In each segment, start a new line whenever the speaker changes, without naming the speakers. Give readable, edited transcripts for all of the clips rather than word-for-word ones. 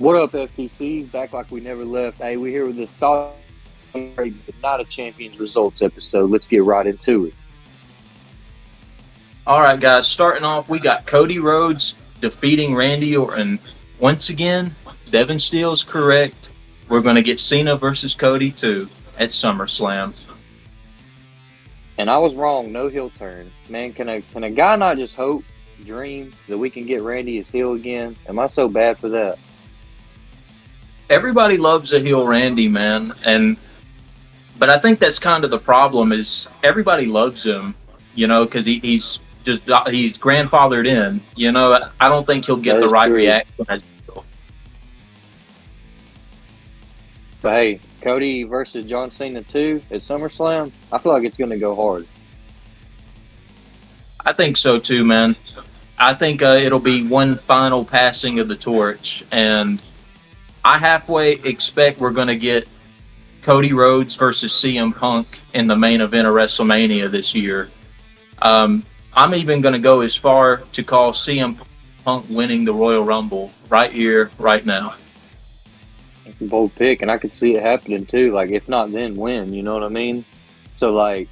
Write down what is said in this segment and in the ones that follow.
What up, FTCs? Back like we never left. Hey, we're here with this solid, but not a champions results episode. Let's get right into it.
All right, guys. Starting off, we got Cody Rhodes defeating Randy Orton. Once again, Devin Steele's correct. We're going to get Cena versus Cody too at SummerSlam.
And I was wrong. No heel turn, man. Can a guy not just hope, dream that we can get Randy his heel again? Am I so bad for that?
Everybody loves a heel Randy, man, but I think that's kind of the problem is everybody loves him, because he's grandfathered in. I don't think he'll get
That
the
is
right
true.
reaction as
But hey, Cody versus John Cena 2 at SummerSlam. I feel like it's going to go hard.
I think so too, man. I think it'll be one final passing of the torch, and I halfway expect we're going to get Cody Rhodes versus CM Punk in the main event of WrestleMania this year. I'm even going to go as far to call CM Punk winning the Royal Rumble right here, right now.
Bold pick, and I could see it happening too. Like, if not then, when? You know what I mean? So, like,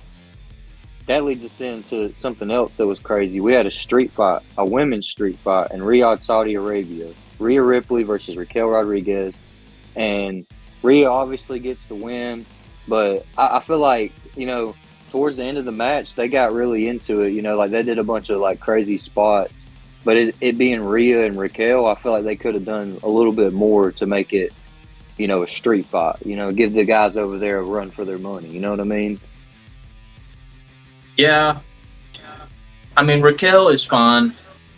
that leads us into something else that was crazy. We had a street fight, a women's street fight in Riyadh, Saudi Arabia. Rhea Ripley versus Raquel Rodriguez. And Rhea obviously gets the win, but I feel like, towards the end of the match, they got really into it. Like they did a bunch of like crazy spots. But it being Rhea and Raquel, I feel like they could have done a little bit more to make it, a street fight. Give the guys over there a run for their money. You know what I mean?
Yeah, I mean, Raquel is fine.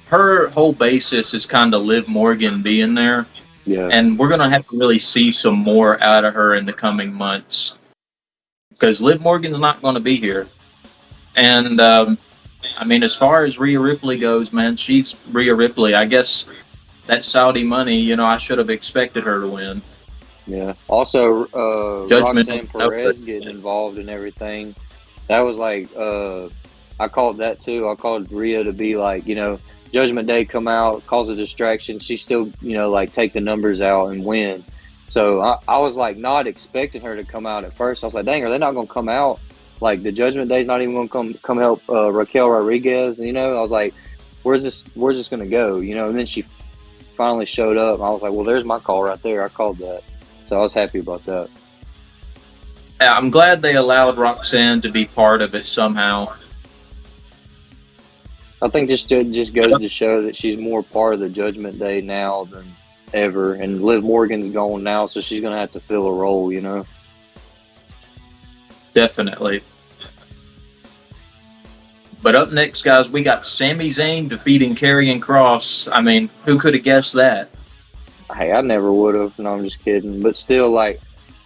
Her whole basis is kind of Liv Morgan being there.
Yeah.
And we're going to have to really see some more out of her in the coming months because Liv Morgan's not going to be here. And, I mean, as far as Rhea Ripley goes, man, she's Rhea Ripley. I guess that Saudi money, I should have expected her to win.
Yeah. Also,
Judgment
Roxanne
no, but
Perez getting involved in everything. That was like, I called that too. I called Rhea to be like, Judgment Day come out, cause a distraction. She still, like take the numbers out and win. So I was like not expecting her to come out at first. I was like, dang, are they not going to come out? Like the Judgment Day's not even going to come help Raquel Rodriguez. I was like, where's this going to go? And then she finally showed up. I was like, well, there's my call right there. I called that. So I was happy about that.
I'm glad they allowed Roxanne to be part of it somehow.
I think just goes to show that she's more part of the Judgment Day now than ever. And Liv Morgan's gone now, so she's going to have to fill a role,
Definitely. But up next, guys, we got Sami Zayn defeating Karrion Kross. I mean, who could have guessed that?
Hey, I never would have. No, I'm just kidding. But still, like,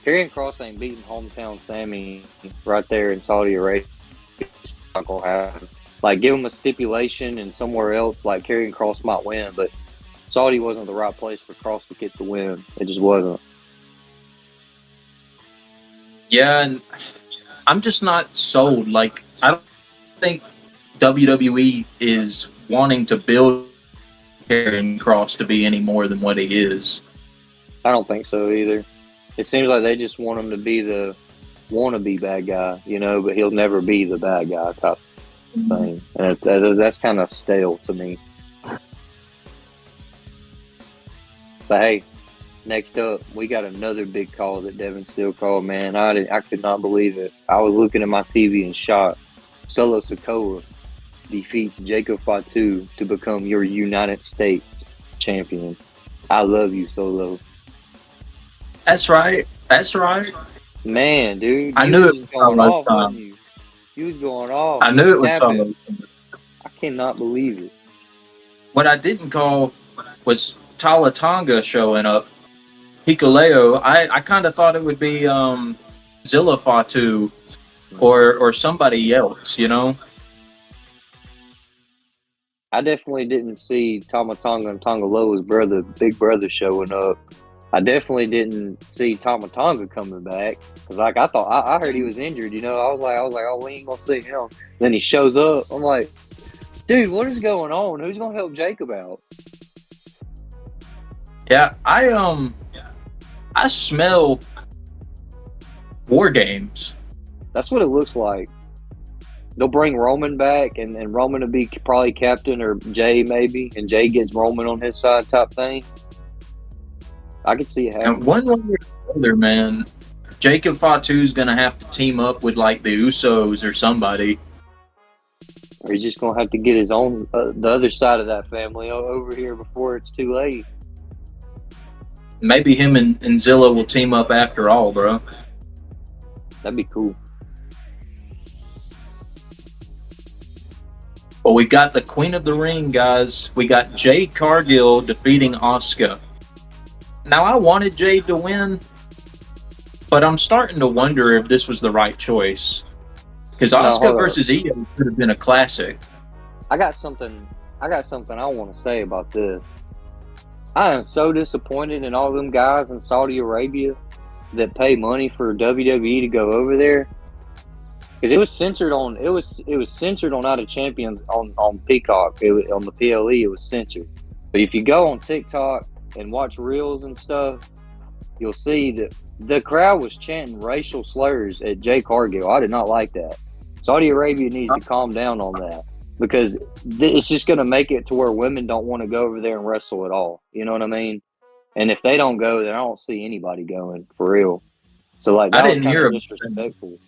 Karrion Kross ain't beating hometown Sammy right there in Saudi Arabia. It's not going to happen. Like, give him a stipulation and somewhere else, like, Karrion Kross might win. But Saudi wasn't the right place for Kross to get the win. It just wasn't.
Yeah, and I'm just not sold. Like, I don't think WWE is wanting to build Karrion Kross to be any more than what he is.
I don't think so either. It seems like they just want him to be the wannabe bad guy, but he'll never be the bad guy type thing. And that's kind of stale to me. But hey, next up, we got another big call that Devin Steele called, man. I could not believe it. I was looking at my TV in shock. Solo Sikoa defeats Jacob Fatu to become your United States champion. I love you, Solo.
That's right. That's right.
Man, dude,
I
you
knew
was
it was
just going
Solo
off, wasn't you? You was going off.
I
You
knew
was
it was
snapping.
Solo.
I cannot believe it.
What I didn't call was Tala Tonga showing up. Hikuleo, I kind of thought it would be Zilla Fatu or somebody else.
I definitely didn't see Tama Tonga and Tongaloa's brother, big brother, showing up. I definitely didn't see Tama Tonga coming back because, like, I thought I heard he was injured. I was like, oh, we ain't gonna see him. Then he shows up. I'm like, dude, what is going on? Who's gonna help Jacob out?
Yeah, I smell war games.
That's what it looks like. They'll bring Roman back, and Roman will be probably captain, or Jay maybe, and Jay gets Roman on his side type thing. I could see it
And
happening.
one way or the other, man, Jacob Fatu's gonna have to team up with like the Usos or somebody.
Or he's just gonna have to get his own the other side of that family over here before it's too late.
Maybe him and Zilla will team up after all, bro.
That'd be cool.
But we got the Queen of the Ring, guys. We got Jade Cargill defeating Asuka. Now, I wanted Jade to win, but I'm starting to wonder if this was the right choice. Because
No,
Asuka
hold up.
versus Io could have been a classic.
I got something. I got something I want to say about this. I am so disappointed in all them guys in Saudi Arabia that pay money for WWE to go over there, because it was censored on it was censored on Out of Champions on Peacock. On the PLE it was censored. But if you go on TikTok and watch reels and stuff, you'll see that the crowd was chanting racial slurs at Jay Cargill. I did not like that. Saudi Arabia needs to calm down on that, because it's just going to make it to where women don't want to go over there and wrestle at all. You know what I mean? And if they don't go, then I don't see anybody going for real. So like
I
that was
didn't
kind
hear
of
about that.
disrespectful.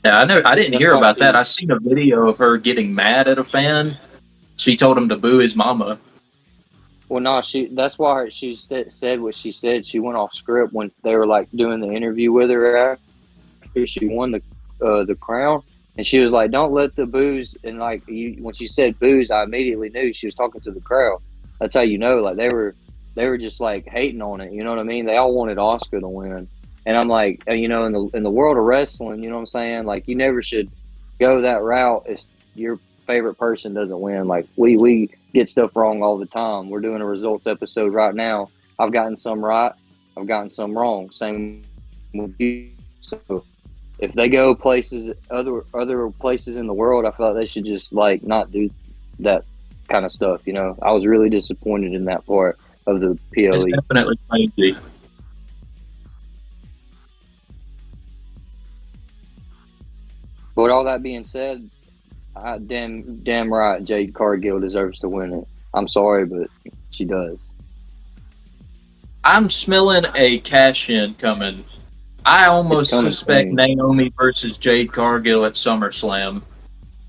Yeah, I didn't
That's
hear
why
about that.
she.
I seen a video of her getting mad at a fan. She told him to boo his mama.
Well, no, she. That's why she said what she said. She went off script when they were like doing the interview with her after she won the crown, and she was like, "Don't let the booze." And like when she said booze, I immediately knew she was talking to the crowd. That's how you know. Like they were just like hating on it. You know what I mean? They all wanted Oscar to win, and I'm like, in the world of wrestling, you know what I'm saying? Like you never should go that route if your favorite person doesn't win. Like we get stuff wrong all the time. We're doing a results episode right now. I've gotten some right. I've gotten some wrong. Same with you. So if they go places, other places in the world, I feel like they should just like not do that kind of stuff. I was really disappointed in that part of the
It's
PLE.
definitely crazy.
But with all that being said, damn right, Jade Cargill deserves to win it. I'm sorry, but she does.
I'm smelling a cash in coming. I
It's
almost
coming
suspect
soon.
Naomi versus Jade Cargill at SummerSlam,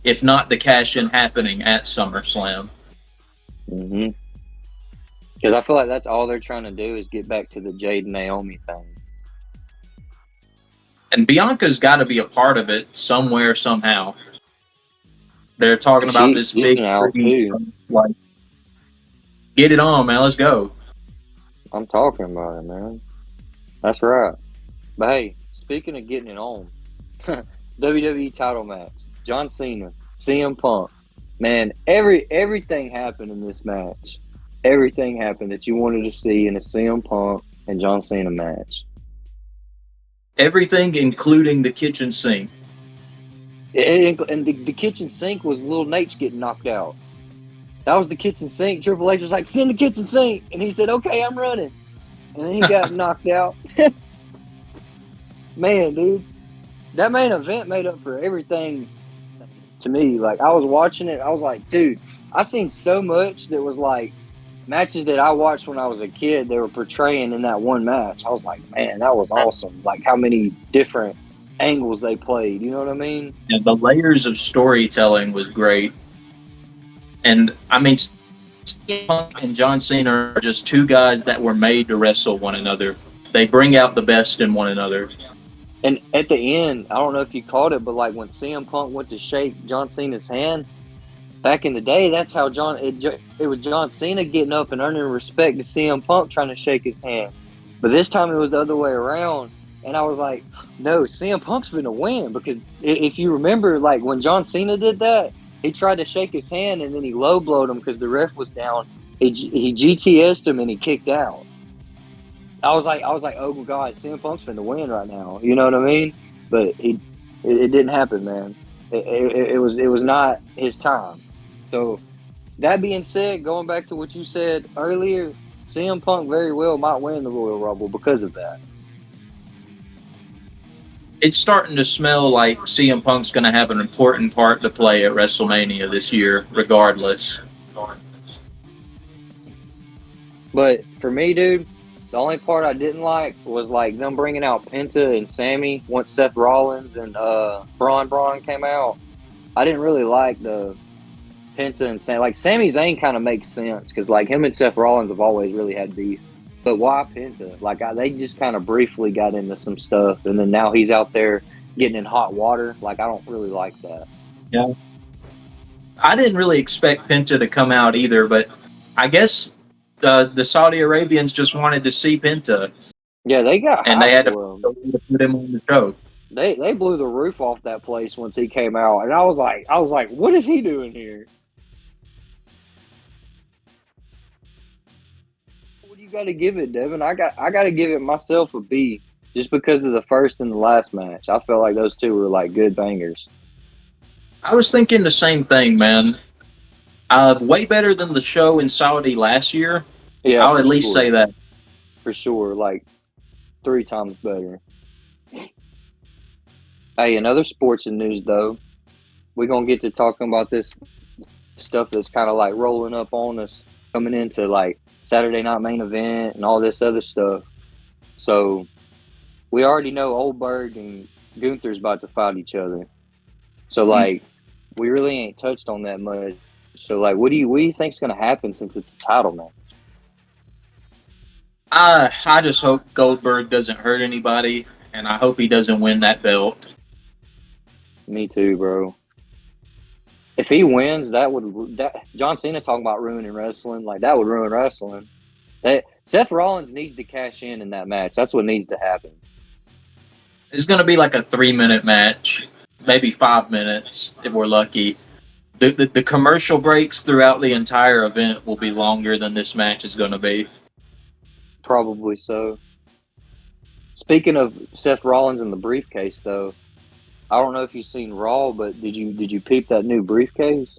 if not the cash in happening at SummerSlam.
Mm-hmm. Because I feel like that's all they're trying to do is get back to the Jade and Naomi thing.
And Bianca's got to be a part of it somewhere, somehow. They're talking about this
She's
big
been out
three.
too.
Like, get it on, man. Let's go.
I'm talking about it, man. That's right. But hey, speaking of getting it on, WWE title match, John Cena, CM Punk. Man, everything happened in this match. Everything happened that you wanted to see in a CM Punk and John Cena match.
Everything, including the kitchen sink.
And the kitchen sink was Little Nate's getting knocked out. That was the kitchen sink. Triple H was like, "Send the kitchen sink," and he said, "Okay, I'm running." And then he got knocked out. Man, dude, that main event made up for everything to me. Like I was watching it, I was like, dude, I seen so much that was like matches that I watched when I was a kid. They were portraying in that one match. I was like, man, that was awesome. Like how many different angles they played. You know what I mean?
And the layers of storytelling was great. And I mean, CM Punk and John Cena are just two guys that were made to wrestle one another. They bring out the best in one another.
And at the end, I don't know if you caught it, but like when CM Punk went to shake John Cena's hand back in the day, that's how it was John Cena getting up and earning respect to CM Punk trying to shake his hand. But this time it was the other way around, and I was like, no, CM Punk's going to win, because if you remember, like when John Cena did that, he tried to shake his hand and then he low blowed him because the ref was down. He GTS'd him and he kicked out. I was like, oh my god, CM Punk's going to win right now. You know what I mean? But it didn't happen, man. It was not his time. So that being said, going back to what you said earlier, CM Punk very well might win the Royal Rumble because of that.
It's starting to smell like CM Punk's going to have an important part to play at WrestleMania this year, regardless.
But for me, dude, the only part I didn't like was like them bringing out Penta and Sammy once Seth Rollins and Braun came out. I didn't really like the Penta and Sammy. Like Sami Zayn kind of makes sense because like him and Seth Rollins have always really had beef. But why Penta? Like they just kind of briefly got into some stuff, and then now he's out there getting in hot water. Like I don't really like that.
Yeah. I didn't really expect Penta to come out either, but I guess the Saudi Arabians just wanted to see Penta,
Yeah, they got
and they
hype
had to
for him.
put him on the show.
They blew the roof off that place once he came out, and I was like, what is he doing here? What do you got to give it, Devin? I got to give it myself a B, just because of the first and the last match. I felt like those two were like good bangers.
I was thinking the same thing, man. Way better than the show in Saudi last year.
Yeah,
I'll at least say that.
For sure, like 3 times better. Hey, another sports and news though. We're gonna get to talking about this stuff that's kind of like rolling up on us coming into like Saturday Night Main Event and all this other stuff. So we already know Oldberg and Gunther's about to fight each other. So like we really ain't touched on that much. So like what do you think's gonna happen since it's a title match?
I just hope Goldberg doesn't hurt anybody, and I hope he doesn't win that belt.
Me too, bro. If he wins, that John Cena talking about ruining wrestling, like that would ruin wrestling. Seth Rollins needs to cash in that match. That's what needs to happen.
It's going to be like a 3-minute match, maybe 5 minutes if we're lucky. The commercial breaks throughout the entire event will be longer than this match is going to be.
Probably so. Speaking of Seth Rollins and the briefcase, though, I don't know if you've seen Raw, but did you peep that new briefcase?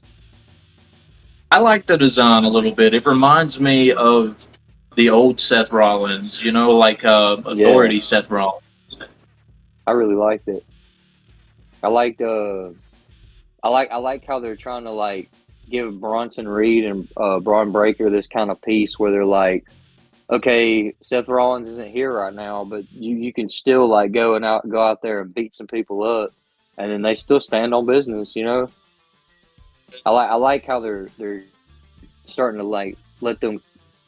I like the design a little bit. It reminds me of the old Seth Rollins, like Authority Seth Rollins.
I really liked it. I like how they're trying to like give Bronson Reed and Braun Breaker this kind of piece where they're like, okay, Seth Rollins isn't here right now, but you can still like go out there and beat some people up, and then they still stand on business. I like how they're starting to like let them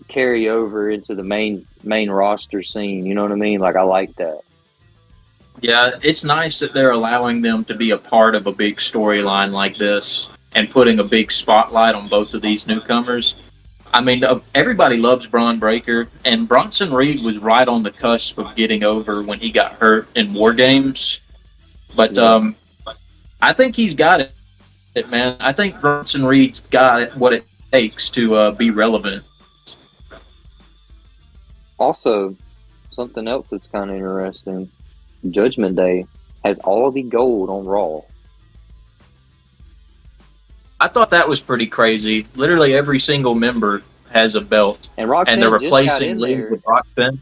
carry over into the main roster scene. You know what I mean? Like I like that.
Yeah, it's nice that they're allowing them to be a part of a big storyline like this and putting a big spotlight on both of these newcomers. I mean, everybody loves Braun Breaker, and Bronson Reed was right on the cusp of getting over when he got hurt in War Games. But I think he's got it, man. I think Bronson Reed's got what it takes to be relevant.
Also, something else that's kind of interesting. Judgment Day has all the gold on Raw.
I thought that was pretty crazy. Literally every single member has a belt,
and Roxanne
they're replacing Lee with Roxanne.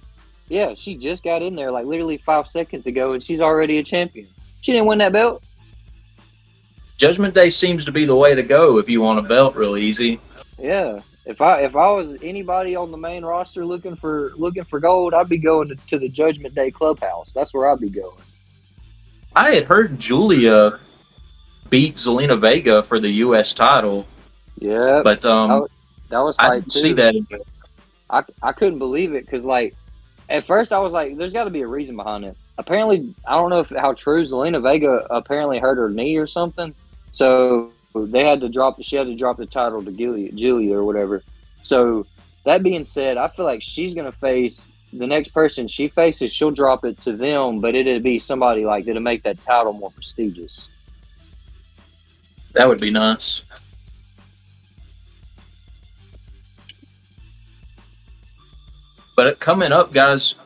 Yeah, she just got in there like literally 5 seconds ago, and she's already a champion. She didn't win that belt.
Judgment Day seems to be the way to go if you want a belt real easy.
Yeah, if I was anybody on the main roster looking for gold, I'd be going to the Judgment Day clubhouse. That's where I'd be going.
I had heard Julia beat Zelina Vega for the U.S. title.
Yeah,
but
that was hype
I didn't
too.
see that.
I couldn't believe it because like at first I was like, there's got to be a reason behind it. Apparently, I don't know how true. Zelina Vega apparently hurt her knee or something, so she had to drop the title to Julia or whatever. So that being said, I feel like she's gonna face the next person she faces. She'll drop it to them, but it'd be somebody like that'll make that title more prestigious.
That would be nice. But coming up, guys,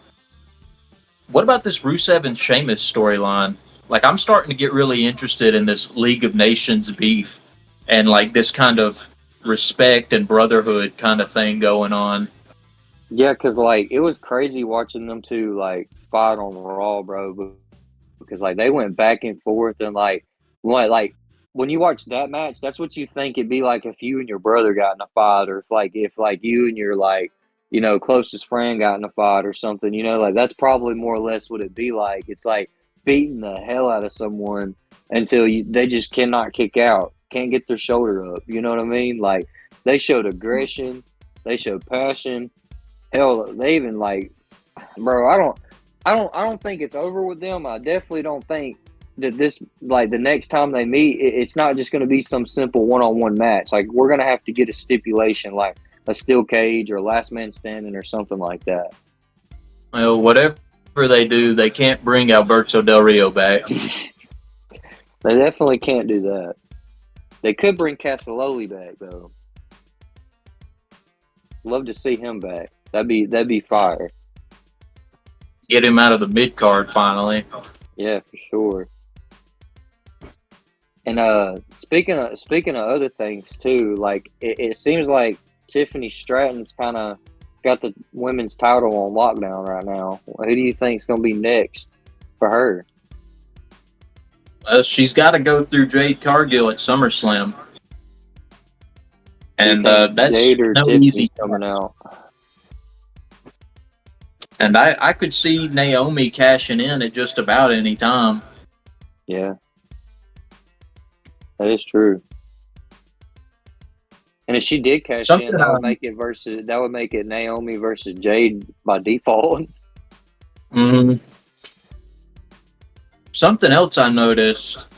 what about this Rusev and Sheamus storyline? Like, I'm starting to get really interested in this League of Nations beef and like this kind of respect and brotherhood kind of thing going on.
Yeah, because like it was crazy watching them two like fight on Raw, bro. Because like they went back and forth and like when you watch that match, that's what you think it'd be like if you and your brother got in a fight, or if you and your closest friend got in a fight or something. Like that's probably more or less what it'd be like. It's like beating the hell out of someone until they just cannot kick out, can't get their shoulder up. You know what I mean? Like they showed aggression, they showed passion. Hell, they even like, bro. I don't think it's over with them. I definitely don't think that this like the next time they meet, it's not just going to be some simple one-on-one match. Like we're going to have to get a stipulation, like a steel cage or last man standing or something like that.
Well, whatever they do, they can't bring Alberto Del Rio back.
They definitely can't do that. They could bring Castelloli back though. Love to see him back. That'd be fire.
Get him out of the mid card finally.
Yeah, for sure. And speaking of other things too, like it seems like Tiffany Stratton's kind of got the women's title on lockdown right now. Who do you think's going to be next for her?
She's got to go through Jade Cargill at SummerSlam,
Do you
and
think
that's
Jade or
no
Tiffany's
easy.
coming out?
And I could see Naomi cashing in at just about any time.
Yeah, that is true. And if she did cash
Something
in, that would make it Naomi versus Jade by default.
Something else I noticed,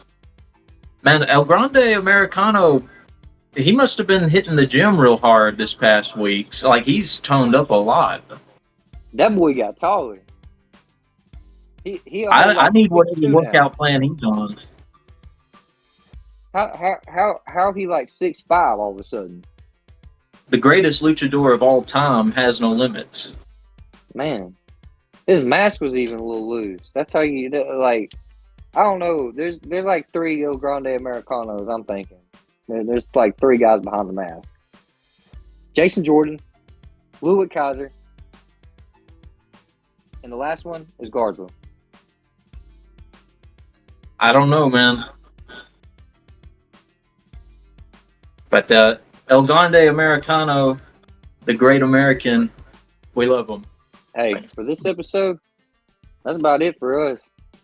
man, El Grande Americano, he must have been hitting the gym real hard this past week. So, like, he's toned up a lot.
That boy got taller.
I need whatever
6'2"
workout plan he's on.
How he like 6'5" all of a sudden?
The greatest luchador of all time has no limits.
Man, his mask was even a little loose. That's how you like. I don't know. There's like three El Grande Americanos. I'm thinking there's like three guys behind the mask. Jason Jordan, Ludwig Kaiser, and the last one is Guardsville.
I don't know, man. But El Grande Americano, the great American, we love him.
Hey, for this episode, that's about it for us.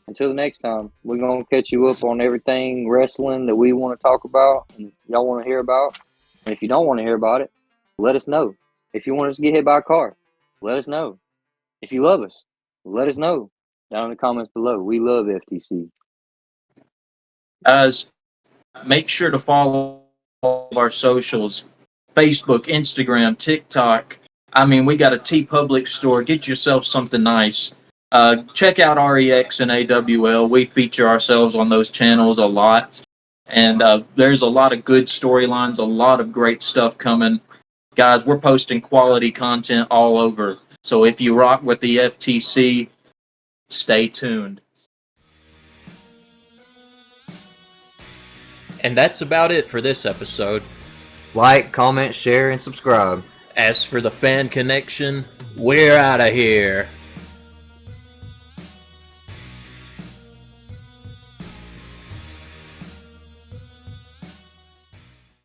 Until the next time, we're going to catch you up on everything wrestling that we want to talk about and y'all want to hear about. And if you don't want to hear about it, let us know. If you want us to get hit by a car, let us know. If you love us, let us know down in the comments below. We love FTC.
Guys, make sure to follow all of our socials: Facebook, Instagram, TikTok. I mean, we got a TeePublic store. Get yourself something nice. Check out REX and AWL. We feature ourselves on those channels a lot. And there's a lot of good storylines, a lot of great stuff coming. Guys, we're posting quality content all over. So if you rock with the FTC, stay tuned.
And that's about it for this episode.
Like, comment, share, and subscribe.
As for the Fan Connection, we're out of here.